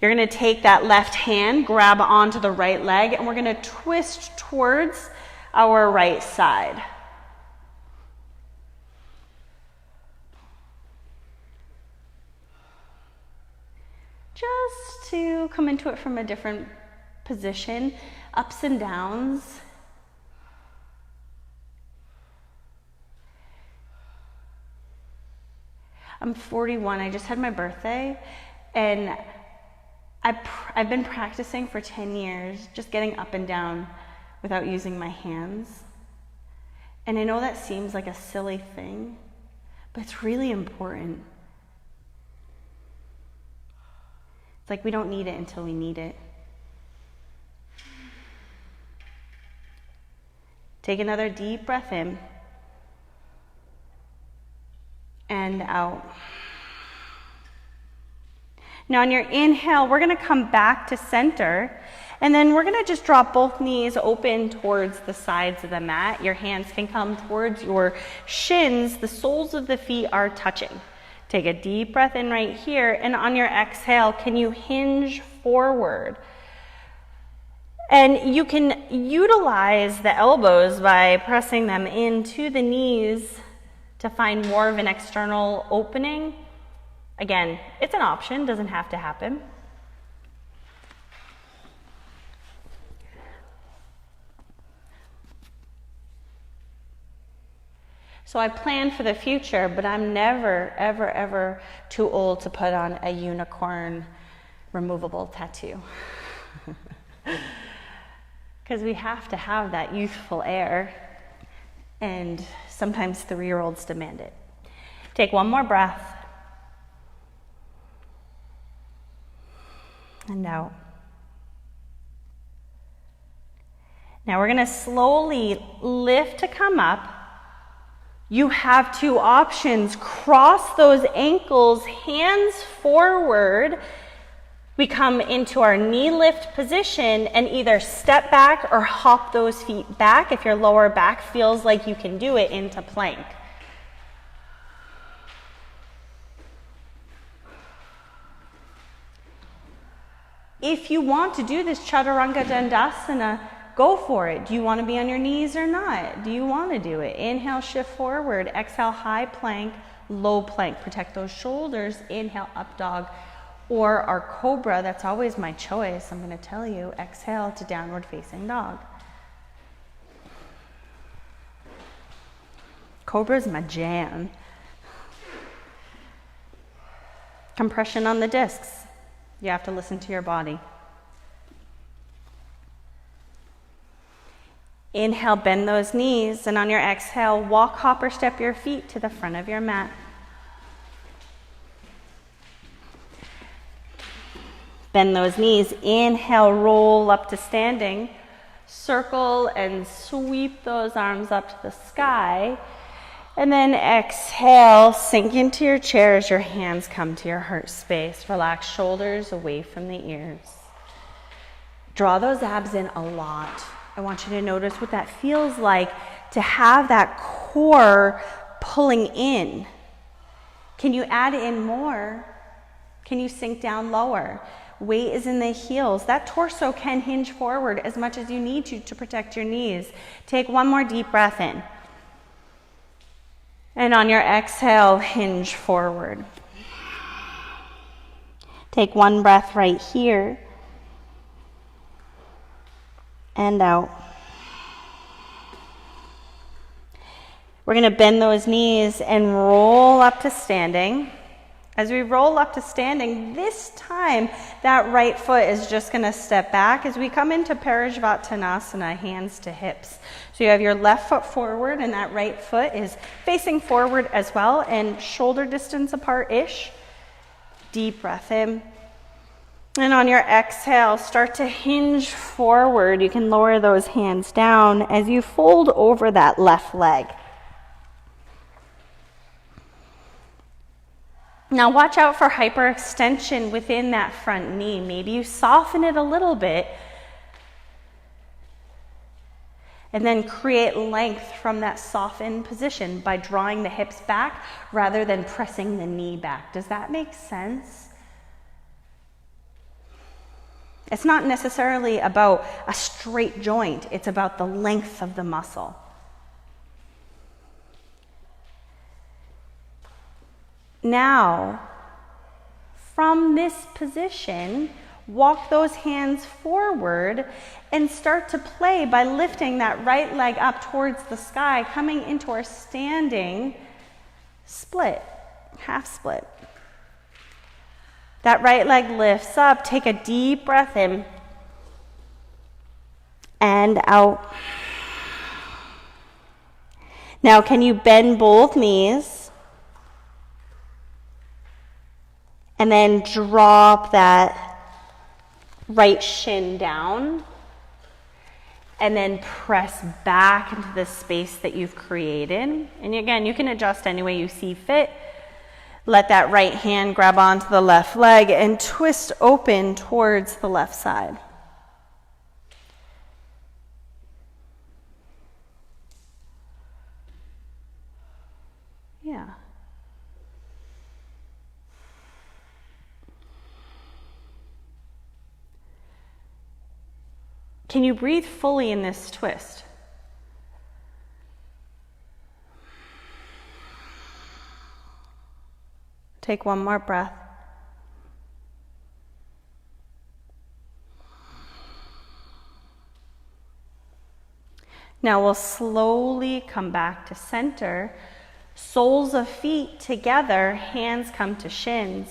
You're going to take that left hand, grab onto the right leg, and we're going to twist towards our right side. Just to come into it from a different position, ups and downs. I'm 41, I just had my birthday, and I've been practicing for 10 years, just getting up and down without using my hands. And I know that seems like a silly thing, but it's really important. It's like we don't need it until we need it. Take another deep breath in and out. Now on your inhale, we're going to come back to center, and then we're going to just drop both knees open towards the sides of the mat. Your hands can come towards your shins. The soles of the feet are touching. Take a deep breath in right here, and on your exhale, can you hinge forward? And you can utilize the elbows by pressing them into the knees to find more of an external opening. Again, it's an option, doesn't have to happen. So I plan for the future, but I'm never, ever, ever too old to put on a unicorn removable tattoo. Because we have to have that youthful air, and sometimes 3-year-olds demand it. Take one more breath. And out. Now we're going to slowly lift to come up. You have 2 options. Cross those ankles, hands forward. We come into our knee lift position and either step back or hop those feet back if your lower back feels like you can do it into plank. If you want to do this Chaturanga Dandasana, go for it. Do you want to be on your knees or not? Do you want to do it? Inhale, shift forward. Exhale, high plank, low plank. Protect those shoulders. Inhale, up dog. Or our cobra, that's always my choice, I'm going to tell you. Exhale to downward facing dog. Cobra's my jam. Compression on the discs. You have to listen to your body. Inhale, bend those knees, and on your exhale, walk, hop, or step your feet to the front of your mat. Bend those knees. Inhale, roll up to standing. Circle and sweep those arms up to the sky. And then exhale, sink into your chair as your hands come to your heart space. Relax shoulders away from the ears. Draw those abs in a lot. I want you to notice what that feels like to have that core pulling in. Can you add in more? Can you sink down lower? Weight is in the heels. That torso can hinge forward as much as you need to protect your knees. Take one more deep breath in. And on your exhale, hinge forward. Take one breath right here. And out. We're going to bend those knees and roll up to standing. As we roll up to standing, this time that right foot is just going to step back as we come into Parisvattanasana, hands to hips. So you have your left foot forward and that right foot is facing forward as well and shoulder distance apart-ish. Deep breath in. And on your exhale, start to hinge forward. You can lower those hands down as you fold over that left leg. Now watch out for hyperextension within that front knee. Maybe you soften it a little bit and then create length from that softened position by drawing the hips back rather than pressing the knee back. Does that make sense? It's not necessarily about a straight joint. It's about the length of the muscle. Now, from this position, walk those hands forward and start to play by lifting that right leg up towards the sky, coming into our standing split, half split. That right leg lifts up. Take a deep breath in and out. Now, can you bend both knees? And then drop that right shin down, and then press back into the space that you've created. And again, you can adjust any way you see fit. Let that right hand grab onto the left leg and twist open towards the left side. Yeah. Can you breathe fully in this twist? Take one more breath. Now we'll slowly come back to center. Soles of feet together, hands come to shins.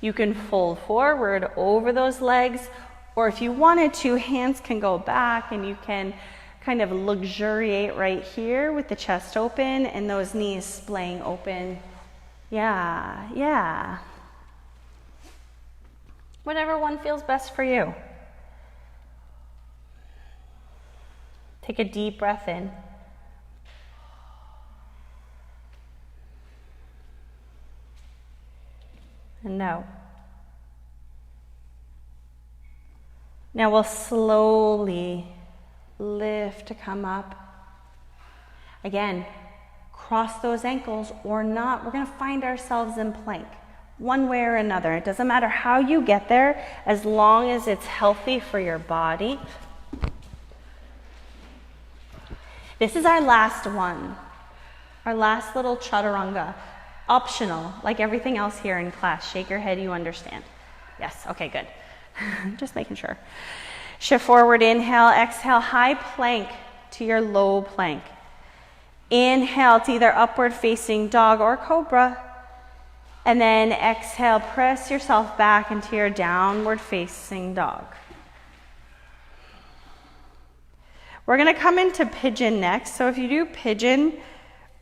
You can fold forward over those legs, or if you wanted to, hands can go back and you can kind of luxuriate right here with the chest open and those knees splaying open. Yeah, yeah. Whatever one feels best for you. Take a deep breath in. And no. Now we'll slowly lift to come up. Again, cross those ankles or not. We're going to find ourselves in plank, one way or another. It doesn't matter how you get there, as long as it's healthy for your body. This is our last one, our last little chaturanga. Optional, like everything else here in class. Shake your head, you understand. Yes, okay, good. Just making sure. Shift forward, inhale, exhale, high plank to your low plank. Inhale to either upward facing dog or cobra. And then exhale, press yourself back into your downward facing dog. We're gonna come into pigeon next. So if you do pigeon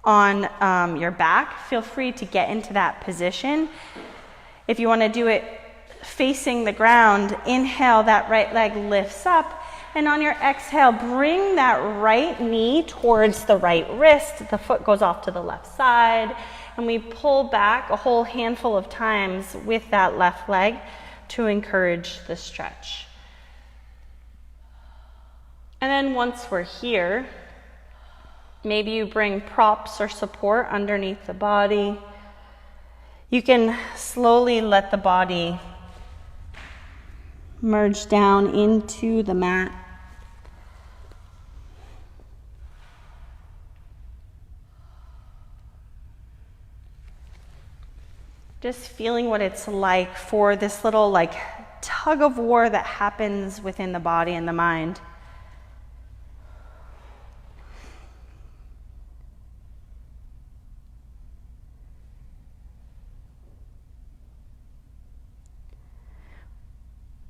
on your back, feel free to get into that position. If you wanna do it facing the ground, inhale, that right leg lifts up, and on your exhale, bring that right knee towards the right wrist. The foot goes off to the left side, and we pull back a whole handful of times with that left leg to encourage the stretch. And then once we're here, maybe you bring props or support underneath the body. You can slowly let the body merge down into the mat. Just feeling what it's like for this little tug of war that happens within the body and the mind.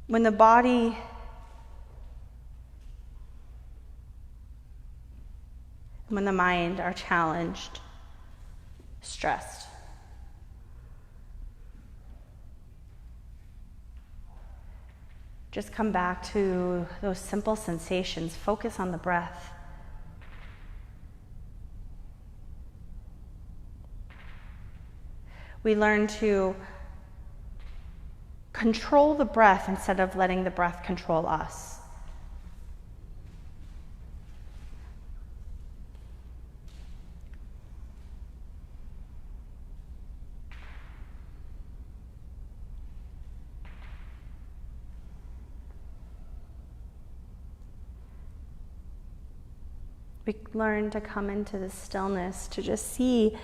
When the body and when the mind are challenged, stressed, just come back to those simple sensations. Focus on the breath. We learn to control the breath instead of letting the breath control us. We learn to come into the stillness, to just see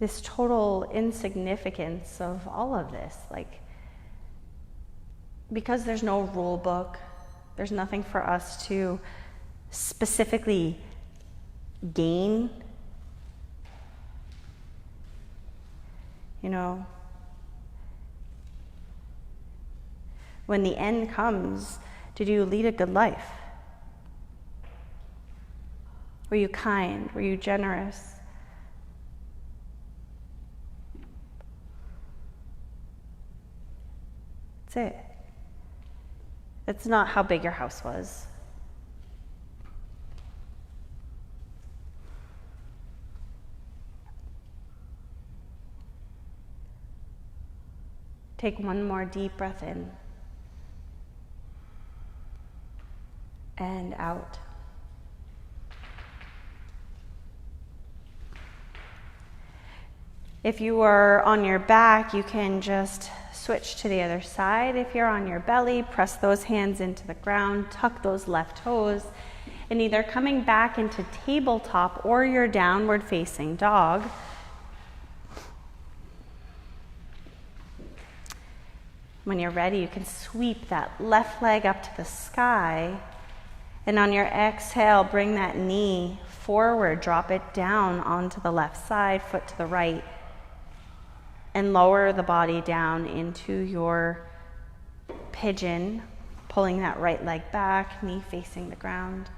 this total insignificance of all of this. Because there's no rule book, there's nothing for us to specifically gain. When the end comes, did you lead a good life? Were you kind? Were you generous? That's it. It's not how big your house was. Take one more deep breath in and out. If you are on your back, you can just switch to the other side. If you're on your belly, press those hands into the ground, tuck those left toes, and either coming back into tabletop or your downward facing dog. When you're ready, you can sweep that left leg up to the sky, and on your exhale, bring that knee forward, drop it down onto the left side, foot to the right, and lower the body down into your pigeon, pulling that right leg back, knee facing the ground.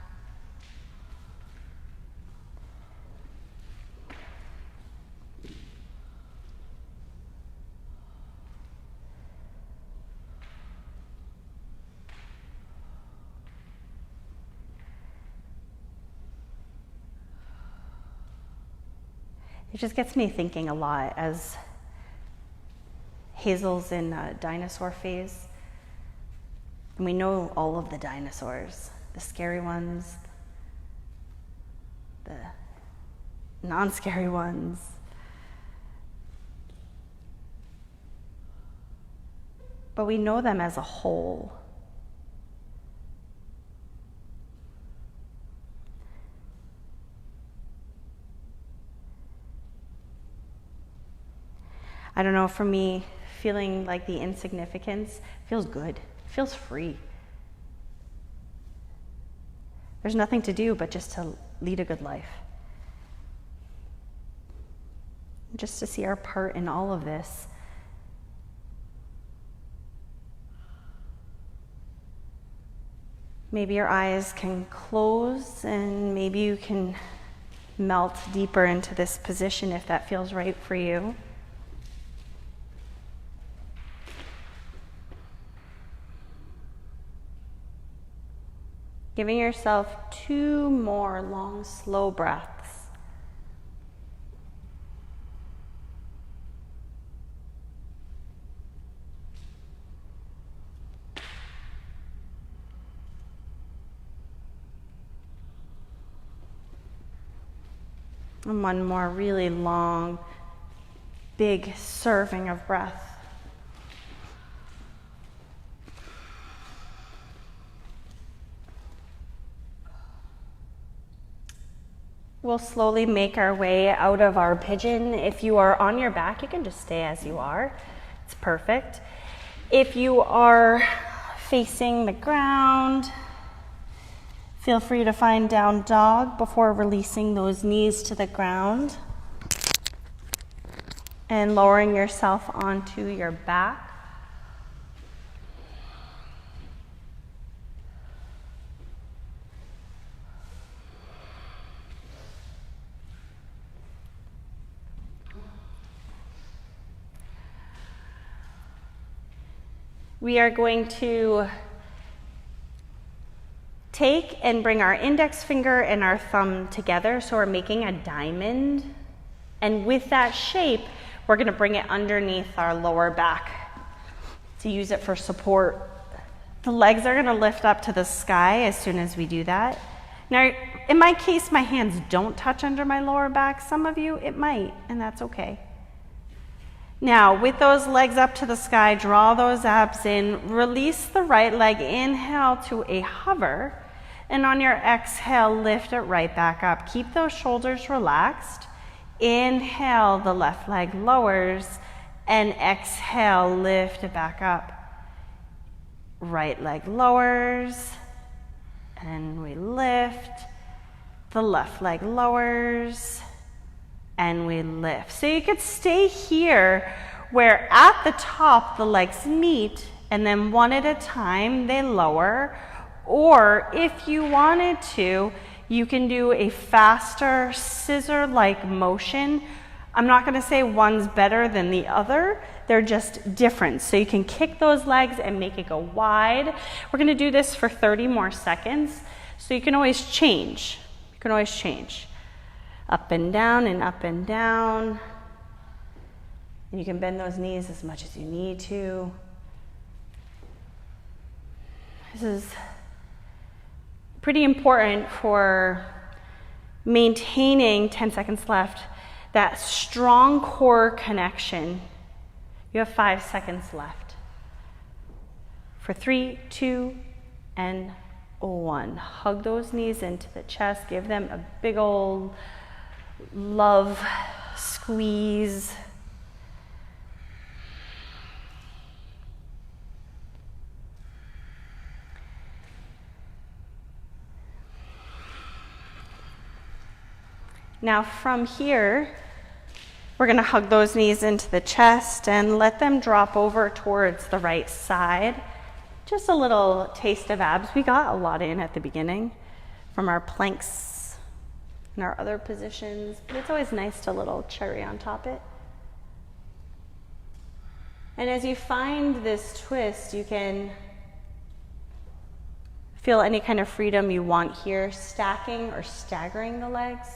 It just gets me thinking a lot as Hazel's in a dinosaur phase. And we know all of the dinosaurs, the scary ones, the non-scary ones. But we know them as a whole. I don't know, for me, feeling like the insignificance feels good, feels free. There's nothing to do but just to lead a good life. Just to see our part in all of this. Maybe your eyes can close and maybe you can melt deeper into this position if that feels right for you. Giving yourself 2 more long, slow breaths. And 1 more really long, big serving of breath. We'll slowly make our way out of our pigeon. If you are on your back, you can just stay as you are. It's perfect. If you are facing the ground, feel free to find down dog before releasing those knees to the ground and lowering yourself onto your back. We are going to take and bring our index finger and our thumb together, so we're making a diamond. And with that shape, we're going to bring it underneath our lower back to use it for support. The legs are going to lift up to the sky as soon as we do that. Now, in my case, my hands don't touch under my lower back. Some of you, it might, and that's okay. Now, with those legs up to the sky, draw those abs in, release the right leg, inhale to a hover, and on your exhale, lift it right back up. Keep those shoulders relaxed. Inhale, the left leg lowers, and exhale, lift it back up. Right leg lowers, and we lift. The left leg lowers, and we lift. So you could stay here where at the top the legs meet and then one at a time they lower, or if you wanted to, you can do a faster scissor-like motion. I'm not going to say one's better than the other. they're just different. So you can kick those legs and make it go wide. We're going to do this for 30 more seconds. So you can always change. You can always change. Up and down and up and down. And you can bend those knees as much as you need to. This is pretty important for maintaining, 10 seconds left, that strong core connection. You have 5 seconds left. For 3, 2, and 1. Hug those knees into the chest. Give them a big old love squeeze. Now from here, we're going to hug those knees into the chest and let them drop over towards the right side. Just a little taste of abs. We got a lot in at the beginning from our planks and our other positions, but it's always nice to little cherry on top it. And as you find this twist, you can feel any kind of freedom you want here, stacking or staggering the legs.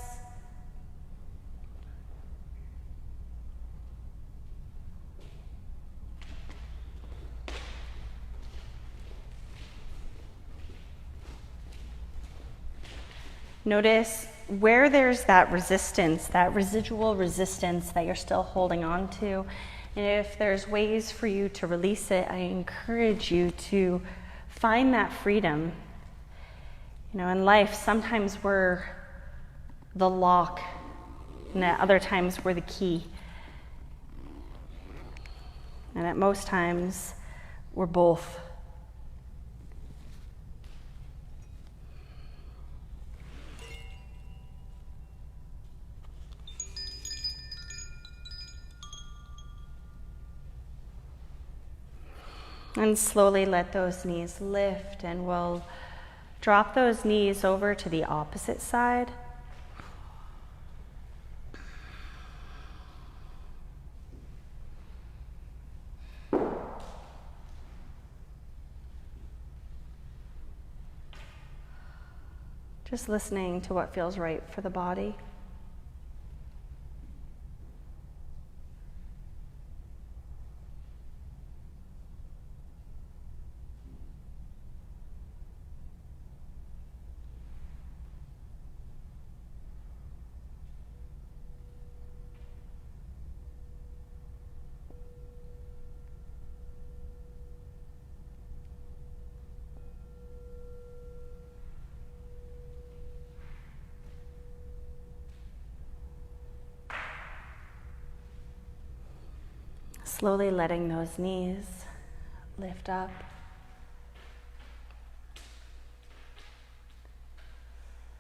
Notice where there's that resistance, that residual resistance that you're still holding on to. And if there's ways for you to release it, I encourage you to find that freedom. You know, in life, sometimes we're the lock, and at other times we're the key. And at most times, we're both. And slowly let those knees lift, and we'll drop those knees over to the opposite side. Just listening to what feels right for the body. Slowly letting those knees lift up.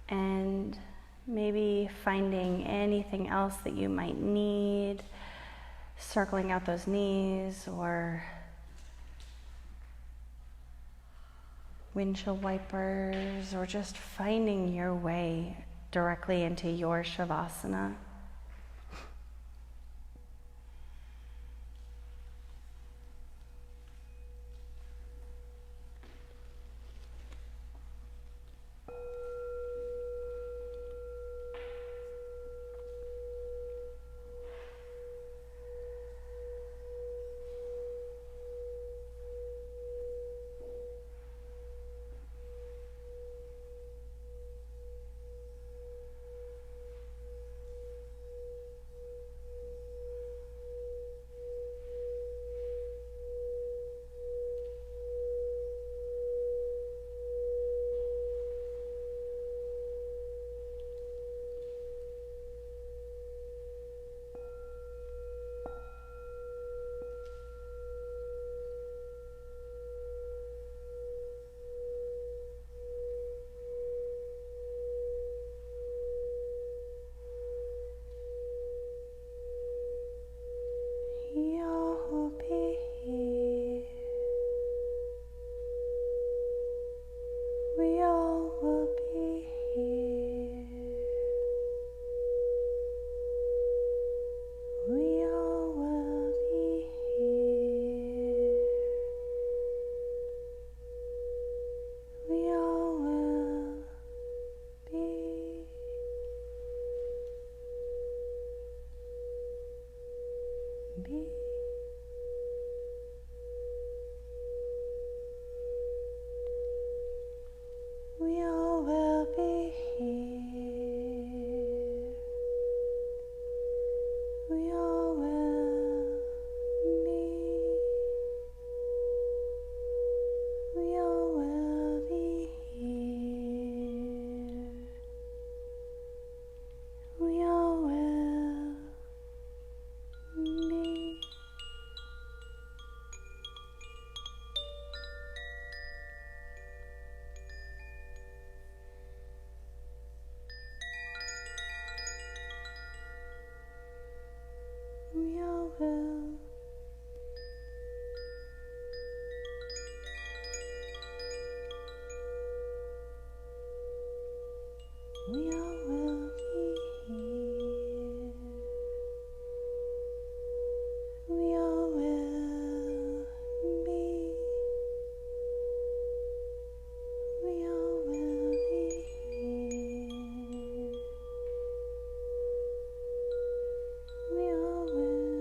And maybe finding anything else that you might need, circling out those knees, or windshield wipers, or just finding your way directly into your Shavasana. will. We all will be here. We all will be. We all will be here. We all will.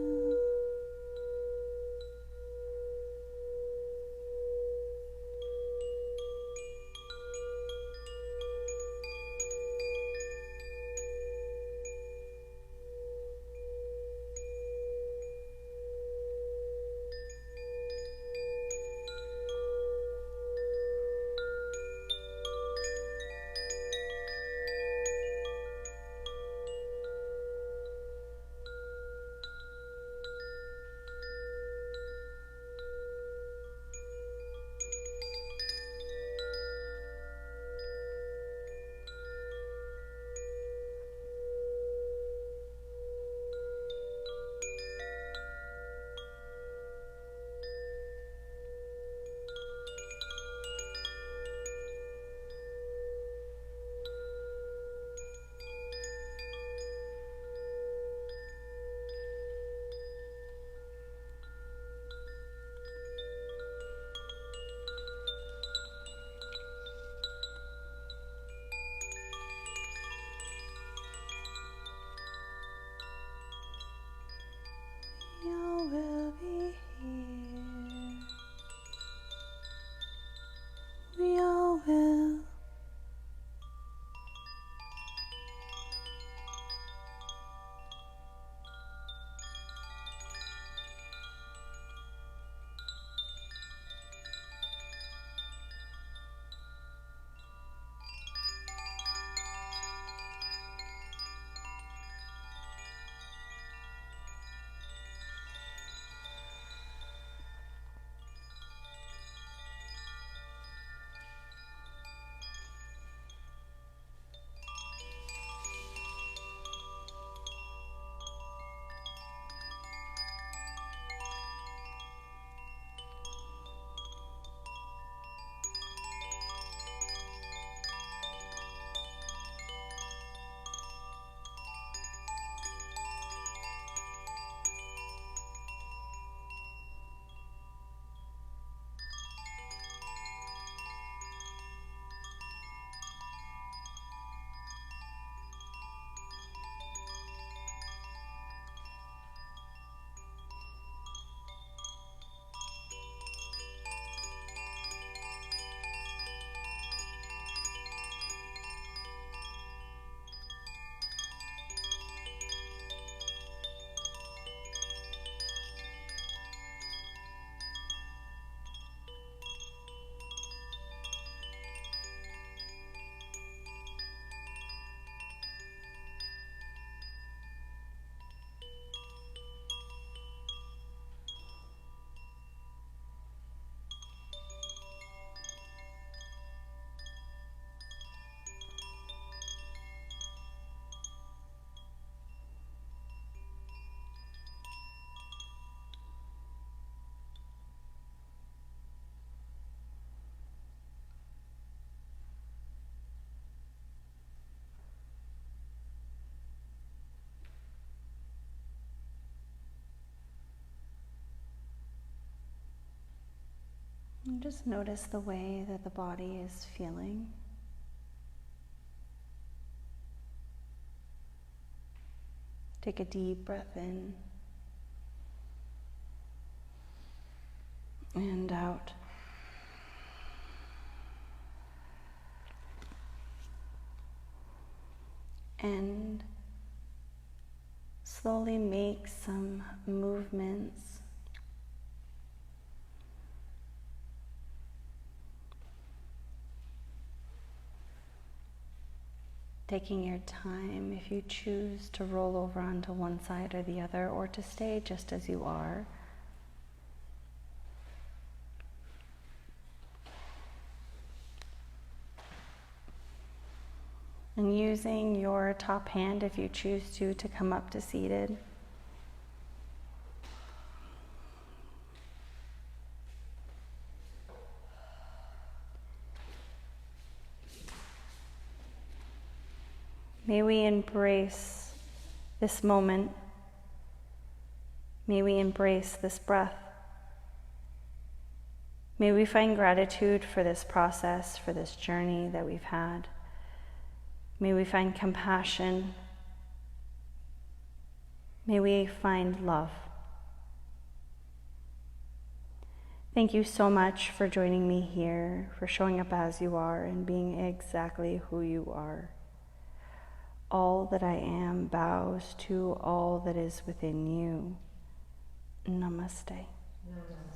We all will be here. We all will. And just notice the way that the body is feeling. Take a deep breath in and out. And slowly make some movements. Taking your time if you choose to roll over onto one side or the other, or to stay just as you are. And using your top hand, if you choose to come up to seated. May we embrace this moment. May we embrace this breath. May we find gratitude for this process, for this journey that we've had. May we find compassion. May we find love. Thank you so much for joining me here, for showing up as you are and being exactly who you are. All that I am bows to all that is within you. Namaste. Namaste.